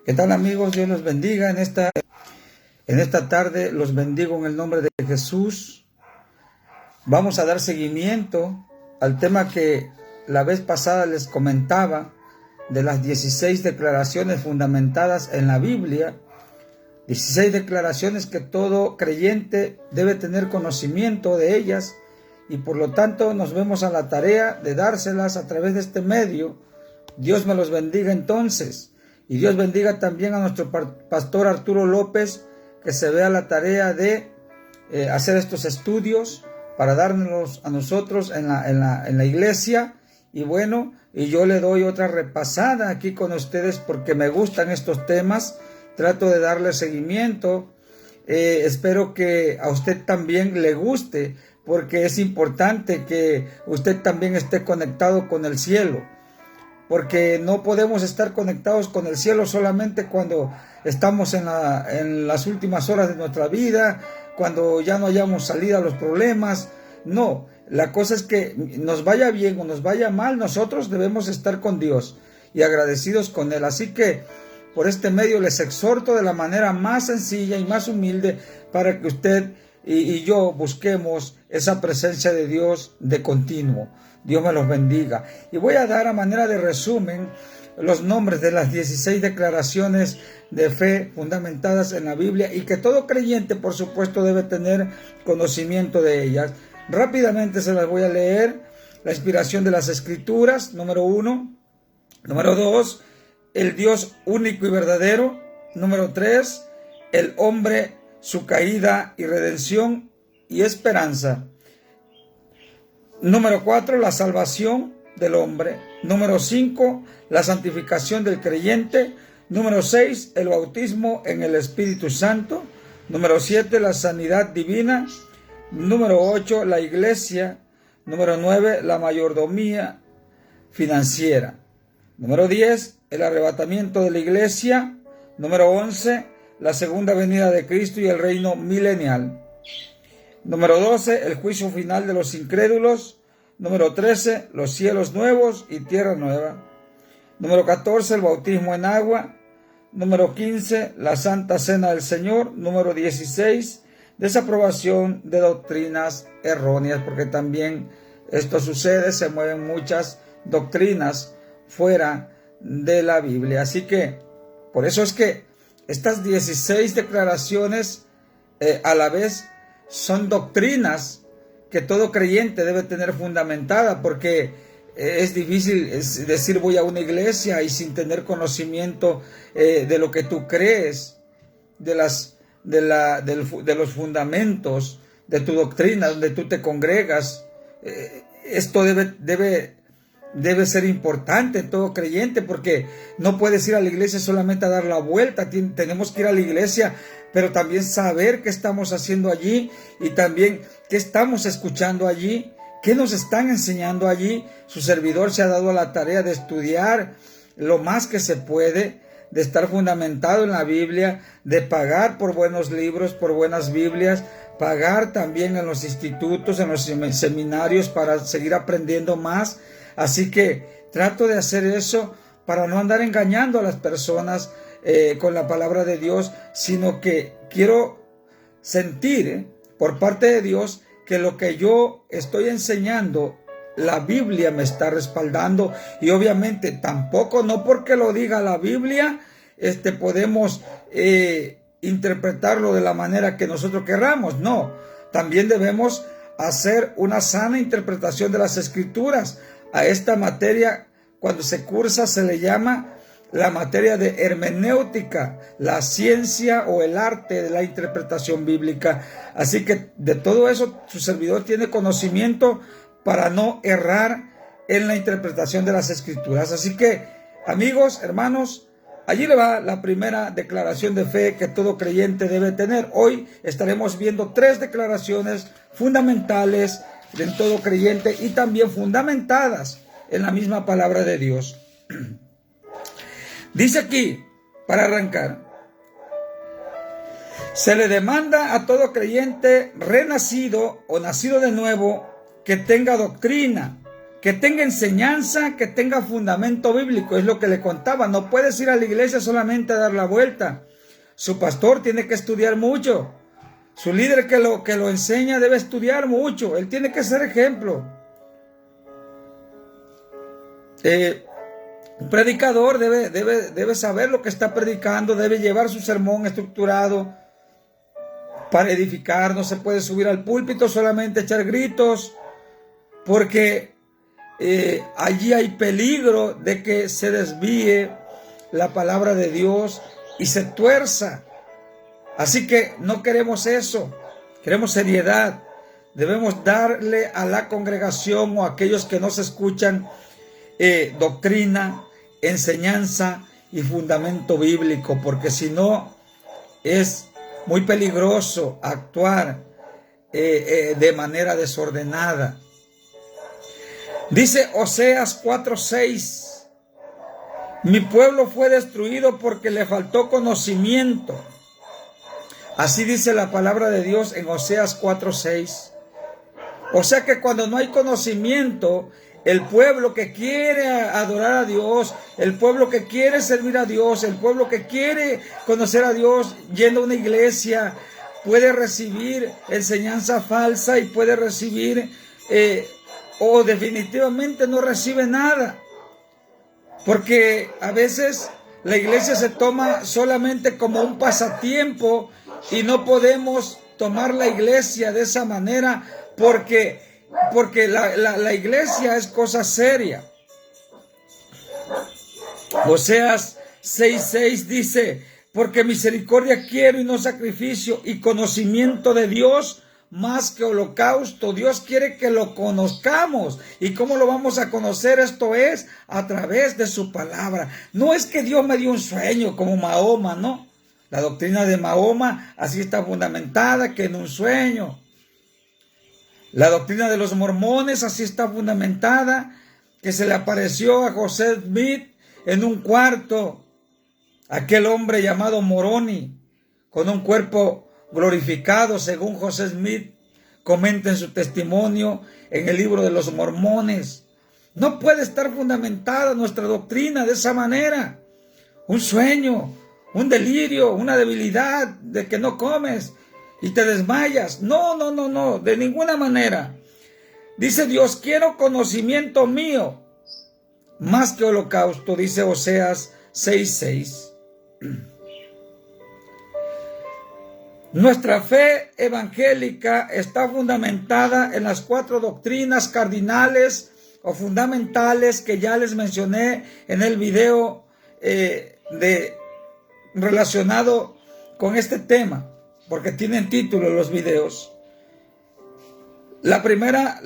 ¿Qué tal, amigos? Dios los bendiga. En esta tarde los bendigo en el nombre de Jesús. Vamos a dar seguimiento al tema que la vez pasada les comentaba de las 16 declaraciones fundamentadas en la Biblia. 16 declaraciones que todo creyente debe tener conocimiento de ellas, y por lo tanto nos vemos a la tarea de dárselas a través de este medio. Dios me los bendiga entonces, y Dios bendiga también a nuestro pastor Arturo López, que se vea la tarea de hacer estos estudios para darnos a nosotros en la iglesia. Y bueno, y yo le doy otra repasada aquí con ustedes porque me gustan estos temas. Trato de darle seguimiento. Espero que a usted también le guste, porque es importante que usted también esté conectado con el cielo, porque no podemos estar conectados con el cielo solamente cuando estamos en las últimas horas de nuestra vida, cuando ya no hayamos salida a los problemas. No, la cosa es que nos vaya bien o nos vaya mal, nosotros debemos estar con Dios y agradecidos con Él. Así que por este medio les exhorto de la manera más sencilla y más humilde para que usted y yo busquemos esa presencia de Dios de continuo. Dios me los bendiga. Y voy a dar a manera de resumen los nombres de las 16 declaraciones de fe fundamentadas en la Biblia y que todo creyente, por supuesto, debe tener conocimiento de ellas. Rápidamente se las voy a leer. La inspiración de las Escrituras, número 1. Número 2, el Dios único y verdadero. Número 3, el hombre, su caída y redención y esperanza. Número 4, la salvación del hombre. Número 5, la santificación del creyente. Número 6, el bautismo en el Espíritu Santo. Número 7, la sanidad divina. Número 8, la iglesia. Número 9, la mayordomía financiera. Número 10, el arrebatamiento de la iglesia. Número 11, la segunda venida de Cristo y el reino milenial. Número 12, el juicio final de los incrédulos. Número 13, los cielos nuevos y tierra nueva. Número 14, el bautismo en agua. Número 15, la Santa Cena del Señor. Número 16, desaprobación de doctrinas erróneas, porque también esto sucede, se mueven muchas doctrinas fuera de la Biblia. Así que, por eso es que estas 16 declaraciones a la vez son doctrinas que todo creyente debe tener fundamentada, porque es difícil decir voy a una iglesia y sin tener conocimiento de lo que tú crees, de los fundamentos de tu doctrina, donde tú te congregas. Esto debe ser importante en todo creyente, porque no puedes ir a la iglesia solamente a dar la vuelta. Tenemos que ir a la iglesia, pero también saber qué estamos haciendo allí y también qué estamos escuchando allí, qué nos están enseñando allí. Su servidor se ha dado a la tarea de estudiar lo más que se puede, de estar fundamentado en la Biblia, de pagar por buenos libros, por buenas Biblias, pagar también en los institutos, en los seminarios para seguir aprendiendo más. Así que trato de hacer eso para no andar engañando a las personas con la palabra de Dios, sino que quiero sentir por parte de Dios que lo que yo estoy enseñando, la Biblia me está respaldando. Y obviamente tampoco, no porque lo diga la Biblia, podemos interpretarlo de la manera que nosotros querramos. No, también debemos hacer una sana interpretación de las Escrituras. A esta materia, cuando se cursa, se le llama la materia de hermenéutica, la ciencia o el arte de la interpretación bíblica. Así que de todo eso su servidor tiene conocimiento para no errar en la interpretación de las Escrituras. Así que, amigos, hermanos, allí le va la primera declaración de fe que todo creyente debe tener. Hoy estaremos viendo 3 declaraciones fundamentales en todo creyente y también fundamentadas en la misma palabra de Dios. Dice aquí, para arrancar, se le demanda a todo creyente renacido o nacido de nuevo que tenga doctrina, que tenga enseñanza, que tenga fundamento bíblico. Es lo que le contaba. No puedes ir a la iglesia solamente a dar la vuelta. Su pastor tiene que estudiar mucho. Su líder que lo enseña debe estudiar mucho. Él tiene que ser ejemplo. Un predicador debe saber lo que está predicando, debe llevar su sermón estructurado para edificar. No se puede subir al púlpito solamente a echar gritos, porque allí hay peligro de que se desvíe la palabra de Dios y se tuerza. Así que no queremos eso, queremos seriedad. Debemos darle a la congregación o a aquellos que nos escuchan doctrina, enseñanza y fundamento bíblico, porque si no es muy peligroso actuar de manera desordenada. Dice Oseas 4:6, mi pueblo fue destruido porque le faltó conocimiento. Así dice la palabra de Dios en Oseas 4:6. O sea que cuando no hay conocimiento, el pueblo que quiere adorar a Dios, el pueblo que quiere servir a Dios, el pueblo que quiere conocer a Dios yendo a una iglesia, puede recibir enseñanza falsa y puede recibir o definitivamente no recibe nada. Porque a veces la iglesia se toma solamente como un pasatiempo y no podemos tomar la iglesia de esa manera porque la iglesia es cosa seria. Oseas 6:6 dice, porque misericordia quiero y no sacrificio, y conocimiento de Dios más que holocausto. Dios quiere que lo conozcamos. ¿Y cómo lo vamos a conocer? Esto es a través de su palabra. No es que Dios me dio un sueño como Mahoma, no. La doctrina de Mahoma así está fundamentada, que en un sueño. La doctrina de los mormones así está fundamentada, que se le apareció a José Smith en un cuarto, aquel hombre llamado Moroni, con un cuerpo glorificado, según José Smith comenta en su testimonio en el libro de los mormones. No puede estar fundamentada nuestra doctrina de esa manera. Un sueño, un delirio, una debilidad de que no comes y te desmayas. No, de ninguna manera. Dice Dios, quiero conocimiento mío más que holocausto, dice Oseas 6:6. Nuestra fe evangélica está fundamentada en las 4 doctrinas cardinales o fundamentales que ya les mencioné en el video relacionado con este tema, porque tienen título los videos. La primera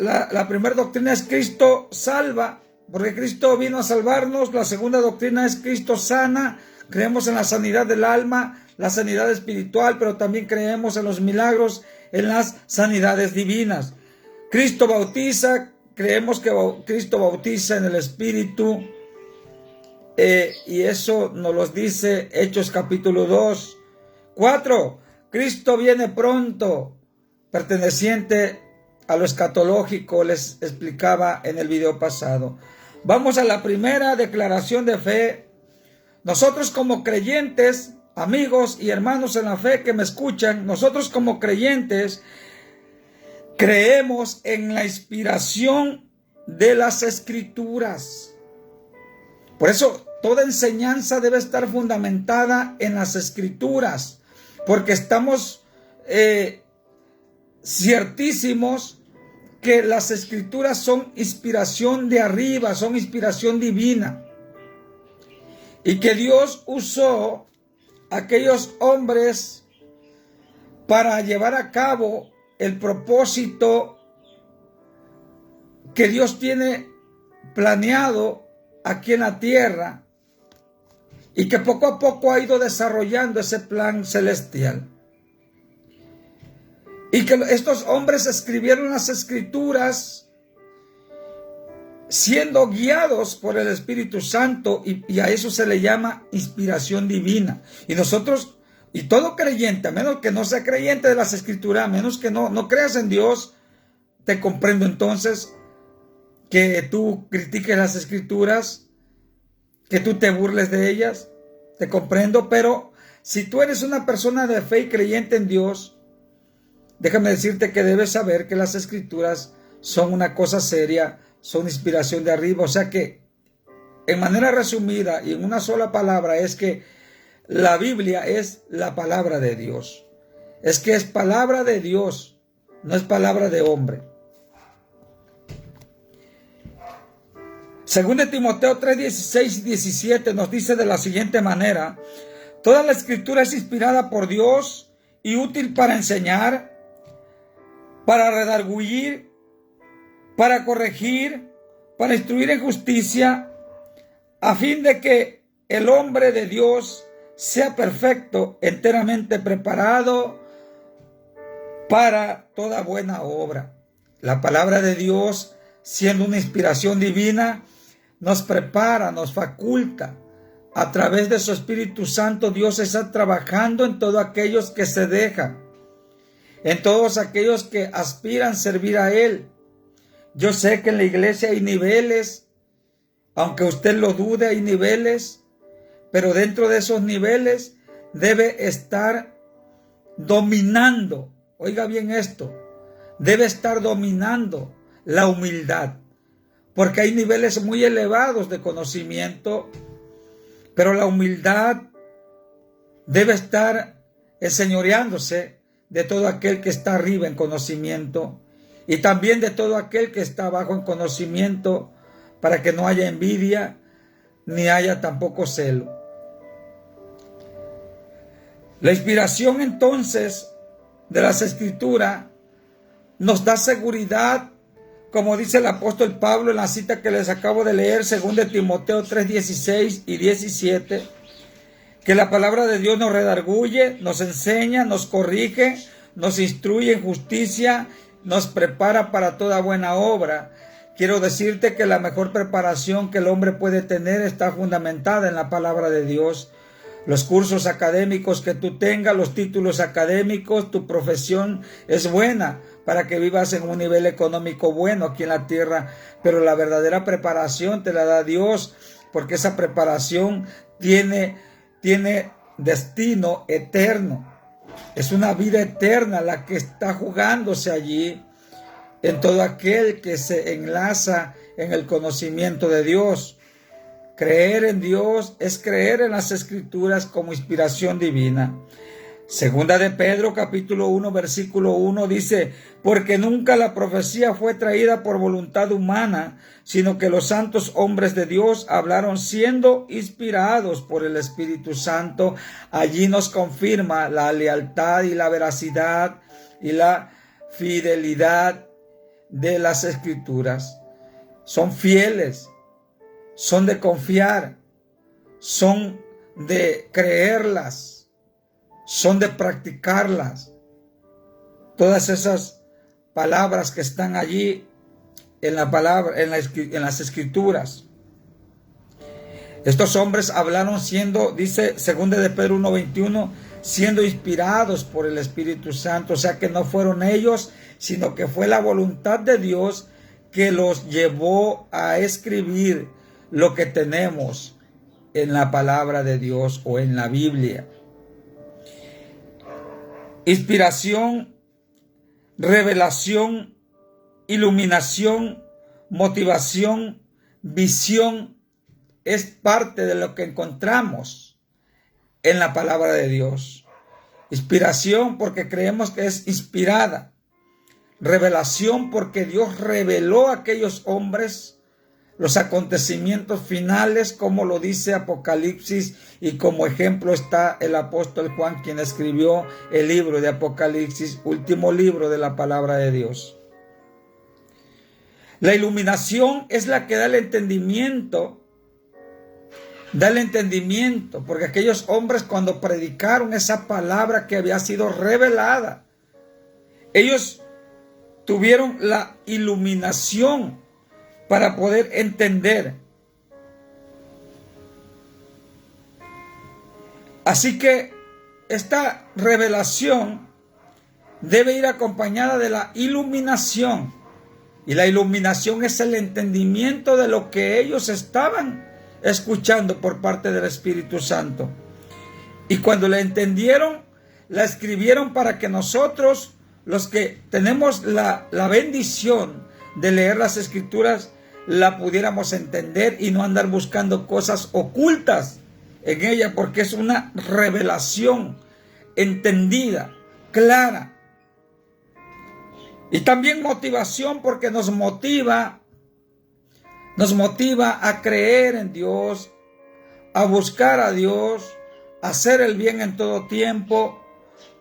doctrina es Cristo salva, porque Cristo vino a salvarnos. La segunda doctrina es Cristo sana. Creemos en la sanidad del alma, la sanidad espiritual, pero también creemos en los milagros, en las sanidades divinas. Cristo bautiza, creemos que Cristo bautiza en el Espíritu, y eso nos lo dice Hechos capítulo 2. 4. Cristo viene pronto, perteneciente a lo escatológico, les explicaba en el video pasado. Vamos a la primera declaración de fe. Nosotros como creyentes, amigos y hermanos en la fe que me escuchan, nosotros como creyentes creemos en la inspiración de las Escrituras. Por eso toda enseñanza debe estar fundamentada en las Escrituras, porque estamos ciertísimos que las Escrituras son inspiración de arriba, son inspiración divina. Y que Dios usó a aquellos hombres para llevar a cabo el propósito que Dios tiene planeado aquí en la tierra, y que poco a poco ha ido desarrollando ese plan celestial. Y que estos hombres escribieron las Escrituras siendo guiados por el Espíritu Santo, y a eso se le llama inspiración divina. Y nosotros, y todo creyente, a menos que no sea creyente de las Escrituras, a menos que no creas en Dios, te comprendo entonces, que tú critiques las escrituras, que tú te burles de ellas, te comprendo, pero si tú eres una persona de fe y creyente en Dios, déjame decirte que debes saber que las escrituras son una cosa seria, son inspiración de arriba. O sea que, en manera resumida y en una sola palabra, es que la Biblia es la palabra de Dios. Es que es palabra de Dios, no es palabra de hombre. Según de Timoteo 3, 16 y 17 nos dice de la siguiente manera: toda la escritura es inspirada por Dios y útil para enseñar, para redarguir, para corregir, para instruir en justicia, a fin de que el hombre de Dios sea perfecto, enteramente preparado para toda buena obra. La palabra de Dios, siendo una inspiración divina, nos prepara, nos faculta. A través de su Espíritu Santo, Dios está trabajando en todos aquellos que se dejan, en todos aquellos que aspiran a servir a Él. Yo sé que en la iglesia hay niveles, aunque usted lo dude, hay niveles, pero dentro de esos niveles debe estar dominando, oiga bien esto, debe estar dominando la humildad, porque hay niveles muy elevados de conocimiento, pero la humildad debe estar enseñoreándose de todo aquel que está arriba en conocimiento y también de todo aquel que está abajo en conocimiento, para que no haya envidia ni haya tampoco celo. La inspiración entonces de las Escrituras nos da seguridad, como dice el apóstol Pablo en la cita que les acabo de leer, según de Timoteo 3, 16 y 17, que la palabra de Dios nos redarguye, nos enseña, nos corrige, nos instruye en justicia, nos prepara para toda buena obra. Quiero decirte que la mejor preparación que el hombre puede tener está fundamentada en la palabra de Dios. Los cursos académicos que tú tengas, los títulos académicos, tu profesión es buena para que vivas en un nivel económico bueno aquí en la tierra, pero la verdadera preparación te la da Dios, porque esa preparación tiene destino eterno. Es una vida eterna la que está jugándose allí en todo aquel que se enlaza en el conocimiento de Dios. Creer en Dios es creer en las Escrituras como inspiración divina. Segunda de Pedro, capítulo 1, versículo 1 dice: porque nunca la profecía fue traída por voluntad humana, sino que los santos hombres de Dios hablaron siendo inspirados por el Espíritu Santo. Allí nos confirma la lealtad y la veracidad y la fidelidad de las Escrituras. Son fieles, son de confiar, son de creerlas, son de practicarlas. Todas esas palabras que están allí en la palabra, en las Escrituras. Estos hombres hablaron siendo, dice 2 de Pedro 1:21, siendo inspirados por el Espíritu Santo. O sea que no fueron ellos, sino que fue la voluntad de Dios que los llevó a escribir lo que tenemos en la palabra de Dios o en la Biblia. Inspiración, revelación, iluminación, motivación, visión, es parte de lo que encontramos en la palabra de Dios. Inspiración porque creemos que es inspirada. Revelación porque Dios reveló a aquellos hombres los acontecimientos finales, como lo dice Apocalipsis, y como ejemplo está el apóstol Juan, quien escribió el libro de Apocalipsis, último libro de la palabra de Dios. La iluminación es la que da el entendimiento, porque aquellos hombres, cuando predicaron esa palabra que había sido revelada, ellos tuvieron la iluminación para poder entender. Así que esta revelación debe ir acompañada de la iluminación. Y la iluminación es el entendimiento de lo que ellos estaban escuchando por parte del Espíritu Santo. Y cuando la entendieron, la escribieron para que nosotros, los que tenemos la bendición de leer las Escrituras, la pudiéramos entender y no andar buscando cosas ocultas en ella, porque es una revelación entendida, clara. Y también motivación, porque nos motiva a creer en Dios, a buscar a Dios, a hacer el bien en todo tiempo.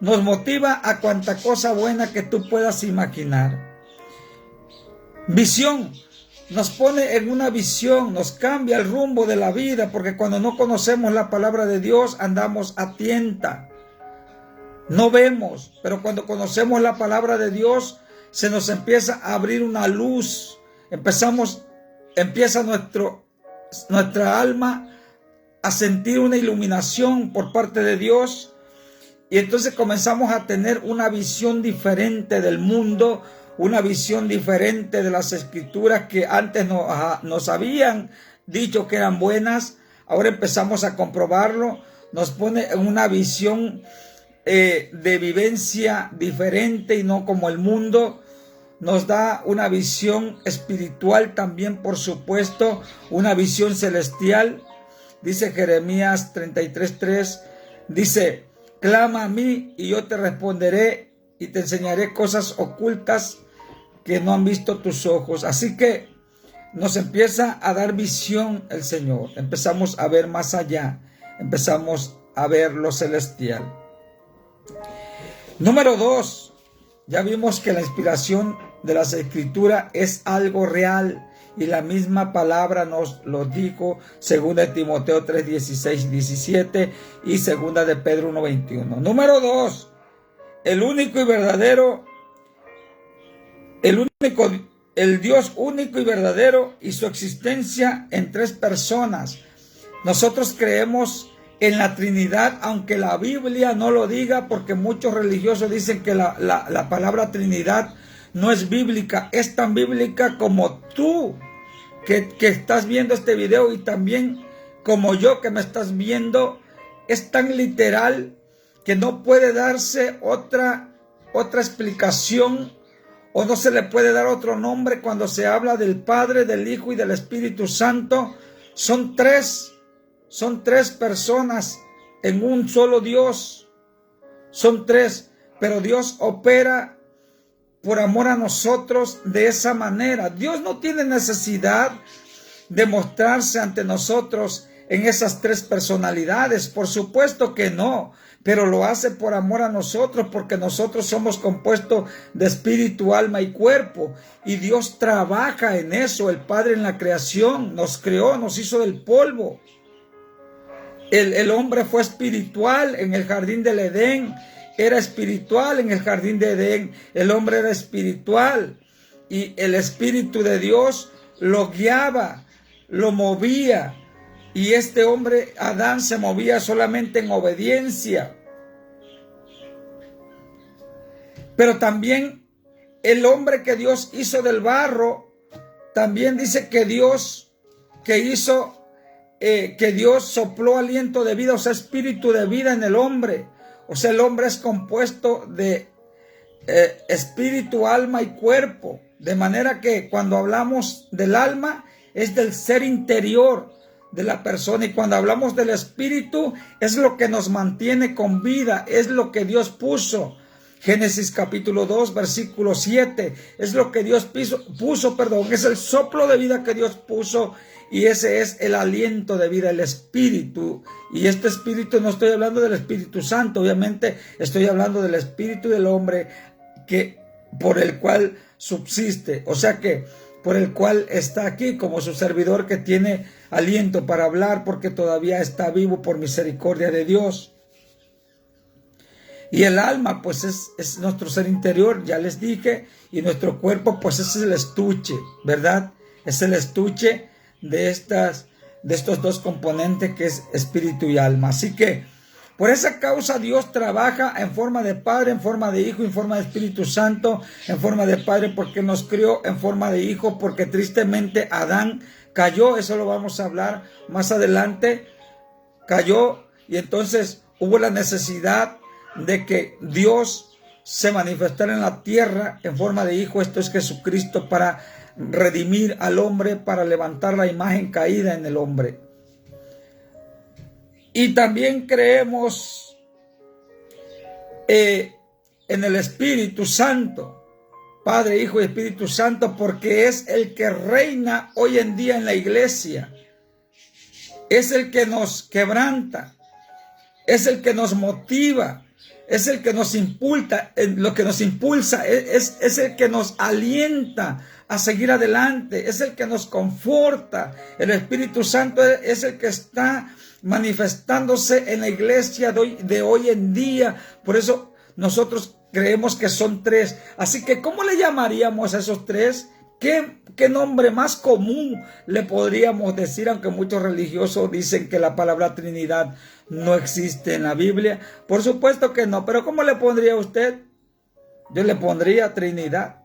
Nos motiva a cuanta cosa buena que tú puedas imaginar. Visión. Nos pone en una visión, nos cambia el rumbo de la vida, porque cuando no conocemos la palabra de Dios andamos a tienta. No vemos, pero cuando conocemos la palabra de Dios se nos empieza a abrir una luz. Empieza nuestra alma a sentir una iluminación por parte de Dios, y entonces comenzamos a tener una visión diferente del mundo, una visión diferente de las Escrituras que antes nos habían dicho que eran buenas. Ahora empezamos a comprobarlo. Nos pone en una visión de vivencia diferente y no como el mundo. Nos da una visión espiritual también, por supuesto, una visión celestial. Dice Jeremías 33:3, dice: clama a mí y yo te responderé y te enseñaré cosas ocultas que no han visto tus ojos. Así que nos empieza a dar visión el Señor. Empezamos a ver más allá. Empezamos a ver lo celestial. Número 2. Ya vimos que la inspiración de las Escrituras es algo real. Y la misma palabra nos lo dijo 2 Timoteo 3:16-17 y 2 de Pedro 1:21. Número 2. El Dios único y verdadero y su existencia en tres personas. Nosotros creemos en la Trinidad, aunque la Biblia no lo diga, porque muchos religiosos dicen que la palabra Trinidad no es bíblica. Es tan bíblica como tú que estás viendo este video, y también como yo que me estás viendo. Es tan literal que no puede darse otra explicación, o no se le puede dar otro nombre cuando se habla del Padre, del Hijo y del Espíritu Santo. Son tres personas en un solo Dios. Son tres, pero Dios opera por amor a nosotros de esa manera. Dios no tiene necesidad de mostrarse ante nosotros en esas tres personalidades. Por supuesto que no, pero lo hace por amor a nosotros, porque nosotros somos compuestos de espíritu, alma y cuerpo, y Dios trabaja en eso. El Padre en la creación nos creó, nos hizo del polvo. El hombre fue espiritual en el jardín del Edén, era espiritual en el jardín de Edén. El hombre era espiritual y el Espíritu de Dios lo guiaba, lo movía. Y este hombre, Adán, se movía solamente en obediencia. Pero también el hombre que Dios hizo del barro, también dice que Dios sopló aliento de vida, o sea, espíritu de vida en el hombre. O sea, el hombre es compuesto de espíritu, alma y cuerpo. De manera que cuando hablamos del alma, es del ser interior de la persona, y cuando hablamos del espíritu es lo que nos mantiene con vida, es lo que Dios puso. Génesis capítulo 2 versículo 7, es lo que Dios puso, es el soplo de vida que Dios puso, y ese es el aliento de vida, el espíritu. Y este espíritu, no estoy hablando del Espíritu Santo, obviamente estoy hablando del espíritu del hombre, por el cual subsiste, o sea que por el cual está aquí como su servidor, que tiene aliento para hablar porque todavía está vivo por misericordia de Dios. Y el alma pues es nuestro ser interior, ya les dije, y nuestro cuerpo pues es el estuche, ¿verdad? Es el estuche de estos dos componentes, que es espíritu y alma. Así que Por esa causa Dios trabaja en forma de Padre, en forma de Hijo, en forma de Espíritu Santo, en forma de Padre porque nos crió, en forma de Hijo porque tristemente Adán cayó. Eso lo vamos a hablar más adelante. Cayó y entonces hubo la necesidad de que Dios se manifestara en la tierra en forma de Hijo. Esto es Jesucristo, para redimir al hombre, para levantar la imagen caída en el hombre. Y también creemos en el Espíritu Santo, Padre, Hijo y Espíritu Santo, porque es el que reina hoy en día en la iglesia. Es el que nos quebranta, es el que nos motiva, es el que nos impulsa, lo que nos impulsa, es el que nos alienta a seguir adelante, es el que nos conforta. El Espíritu Santo es el que está manifestándose en la iglesia de hoy en día. Por eso nosotros creemos que son tres. Así que, ¿cómo le llamaríamos a esos tres? ¿Qué nombre más común le podríamos decir? Aunque muchos religiosos dicen que la palabra Trinidad no existe en la Biblia. Por supuesto que no, pero ¿cómo le pondría usted? Yo le pondría Trinidad.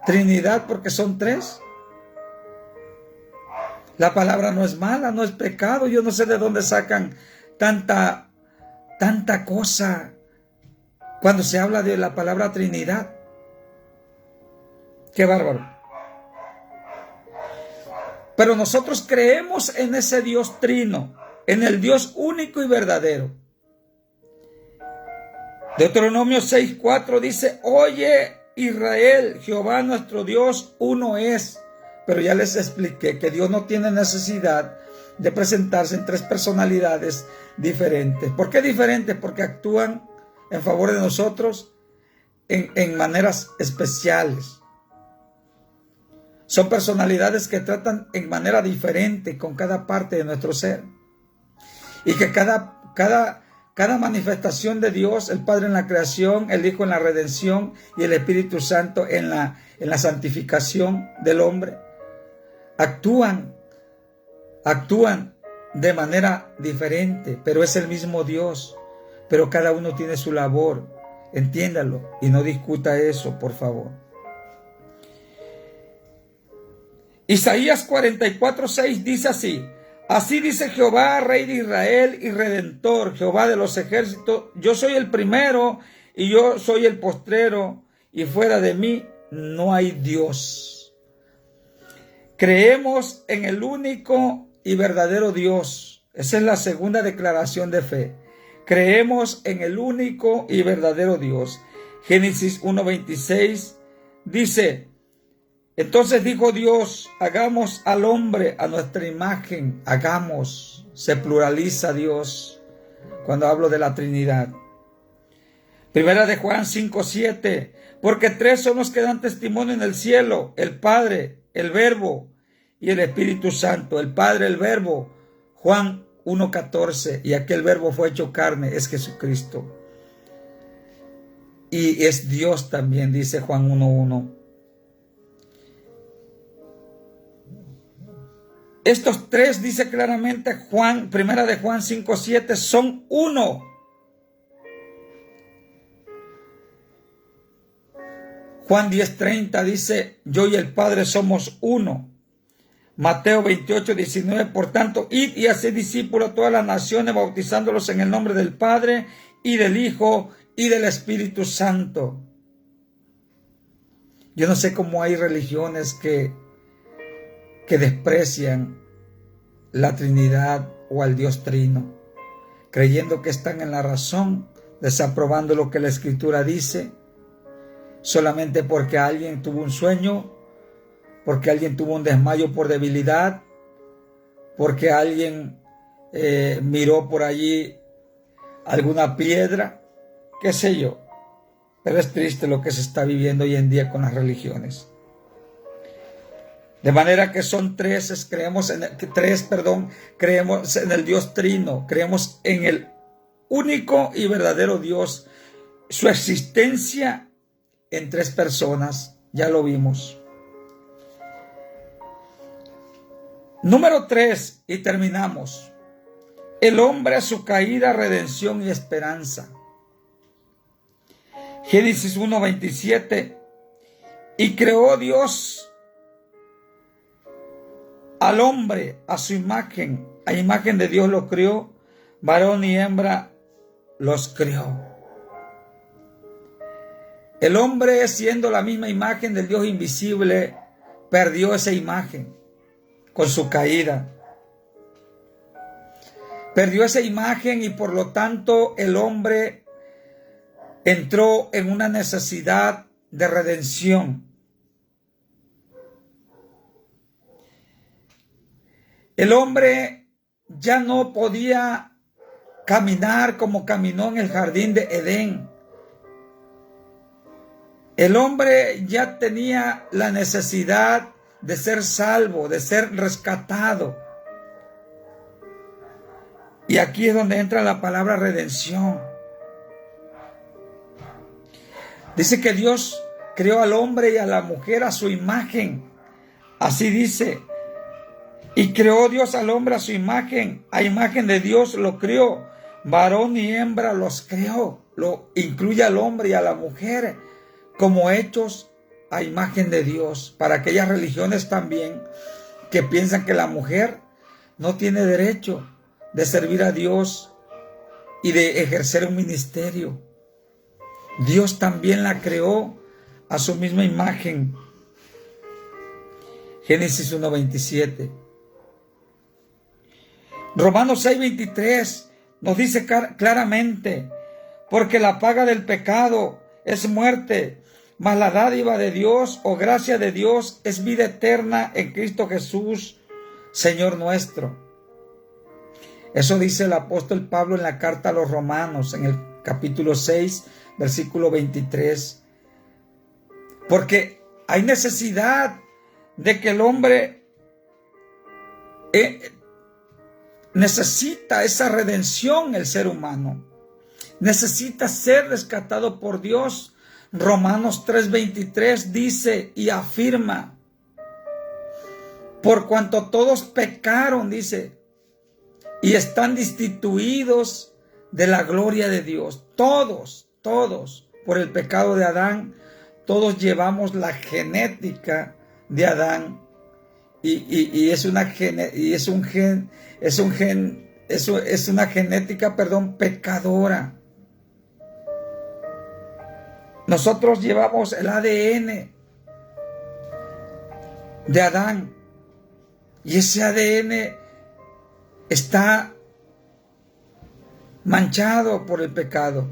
Trinidad porque son tres. La palabra no es mala, no es pecado. Yo no sé de dónde sacan tanta cosa cuando se habla de la palabra Trinidad. Qué bárbaro. Pero nosotros creemos en ese Dios trino, en el Dios único y verdadero. Deuteronomio 6:4 dice: oye Israel, Jehová nuestro Dios uno es. Pero ya les expliqué que Dios no tiene necesidad de presentarse en tres personalidades diferentes. ¿Por qué diferentes? Porque actúan en favor de nosotros en maneras especiales. Son personalidades que tratan en manera diferente con cada parte de nuestro ser. Y que cada manifestación de Dios, el Padre en la creación, el Hijo en la redención y el Espíritu Santo en la santificación del hombre, actúan de manera diferente, pero es el mismo Dios. Pero cada uno tiene su labor. Entiéndalo y no discuta eso, por favor. Isaías 44:6 dice así: así dice Jehová, Rey de Israel y Redentor, Jehová de los ejércitos: yo soy el primero y yo soy el postrero, y fuera de mí no hay Dios. Creemos en el único y verdadero Dios. Esa es la segunda declaración de fe. Creemos en el único y verdadero Dios. Génesis 1:26 dice: entonces dijo Dios: hagamos al hombre a nuestra imagen. Hagamos. Se pluraliza Dios cuando hablo de la Trinidad. Primera de Juan 5:7. Porque tres son los que dan testimonio en el cielo: el Padre, el Verbo y el Espíritu Santo. El Padre, el Verbo. Juan 1:14. Y aquel Verbo fue hecho carne, es Jesucristo. Y es Dios también, dice Juan 1:1. Estos tres, dice claramente Primera de Juan 5:7, son uno. Juan 10:30 dice: yo y el Padre somos uno. Mateo 28:19, por tanto, id y haced discípulos a todas las naciones, bautizándolos en el nombre del Padre y del Hijo y del Espíritu Santo. Yo no sé cómo hay religiones que desprecian la Trinidad o al Dios Trino, creyendo que están en la razón, desaprobando lo que la Escritura dice, solamente porque alguien tuvo un sueño, porque alguien tuvo un desmayo por debilidad, porque alguien miró por allí alguna piedra, qué sé yo. Pero es triste lo que se está viviendo hoy en día con las religiones. De manera que son tres, creemos en el Dios Trino, creemos en el único y verdadero Dios. Su existencia en tres personas, ya lo vimos. Número 3, y terminamos. el hombre a su caída, redención y esperanza. Génesis 1:27. Y creó Dios al hombre a su imagen. A imagen de Dios lo crió, varón y hembra los crió. El hombre, siendo la misma imagen del Dios invisible, perdió esa imagen con su caída. Perdió esa imagen y por lo tanto el hombre entró en una necesidad de redención. El hombre ya no podía caminar como caminó en el jardín de Edén. El hombre ya tenía la necesidad de ser salvo, de ser rescatado. Y aquí es donde entra la palabra redención. Dice que Dios creó al hombre y a la mujer a su imagen. Así dice. Y creó Dios al hombre a su imagen. A imagen de Dios lo creó. Varón y hembra los creó. Lo incluye al hombre y a la mujer como hechos a imagen de Dios. Para aquellas religiones también que piensan que la mujer no tiene derecho de servir a Dios y de ejercer un ministerio. Dios también la creó a su misma imagen. Génesis 1:27. Romanos 6:23 nos dice claramente, porque la paga del pecado es muerte, mas la dádiva de Dios o gracia de Dios es vida eterna en Cristo Jesús, Señor nuestro. Eso dice el apóstol Pablo en la carta a los Romanos, en el capítulo 6, versículo 23. Porque hay necesidad de que el hombre necesita esa redención, el ser humano. Necesita ser rescatado por Dios. Romanos 3:23 dice y afirma, por cuanto todos pecaron, dice, y están destituidos de la gloria de Dios. Todos, por el pecado de Adán, todos llevamos la genética de Adán. Y es una genética, pecadora. Nosotros llevamos el ADN de Adán y ese ADN está manchado por el pecado.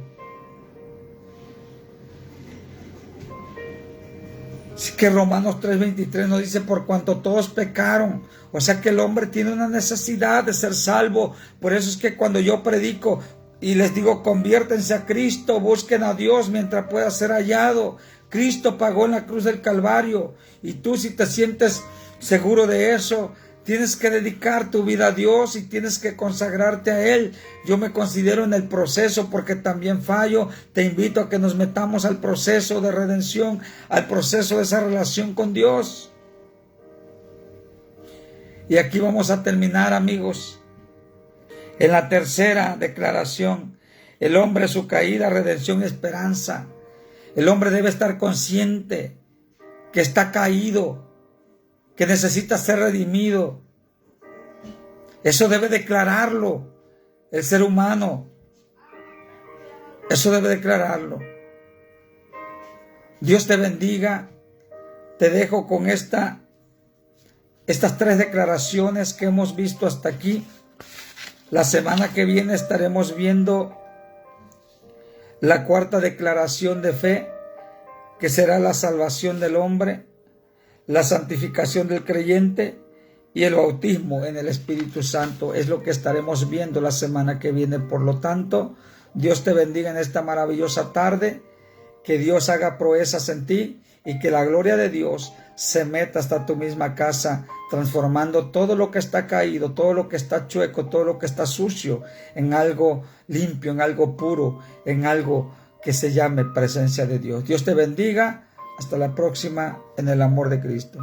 Así que Romanos 3:23 nos dice, por cuanto todos pecaron. O sea que el hombre tiene una necesidad de ser salvo. Por eso es que cuando yo predico y les digo, conviértense a Cristo, busquen a Dios mientras pueda ser hallado. Cristo pagó en la cruz del Calvario. Y tú, si te sientes seguro de eso, tienes que dedicar tu vida a Dios y tienes que consagrarte a Él. Yo me considero en el proceso porque también fallo. Te invito a que nos metamos al proceso de redención, al proceso de esa relación con Dios. Y aquí vamos a terminar, amigos, en la tercera declaración. El hombre, su caída, redención y esperanza. El hombre debe estar consciente que está caído, que necesita ser redimido. Eso debe declararlo el ser humano. Eso debe declararlo. Dios te bendiga. Te dejo con estas tres declaraciones que hemos visto hasta aquí. La semana que viene estaremos viendo la cuarta declaración de fe, que será la salvación del hombre, la santificación del creyente y el bautismo en el Espíritu Santo. Es lo que estaremos viendo la semana que viene. Por lo tanto, Dios te bendiga en esta maravillosa tarde, que Dios haga proezas en ti y que la gloria de Dios se meta hasta tu misma casa, transformando todo lo que está caído, todo lo que está chueco, todo lo que está sucio, en algo limpio, en algo puro, en algo que se llame presencia de Dios. Dios te bendiga. Hasta la próxima en el amor de Cristo.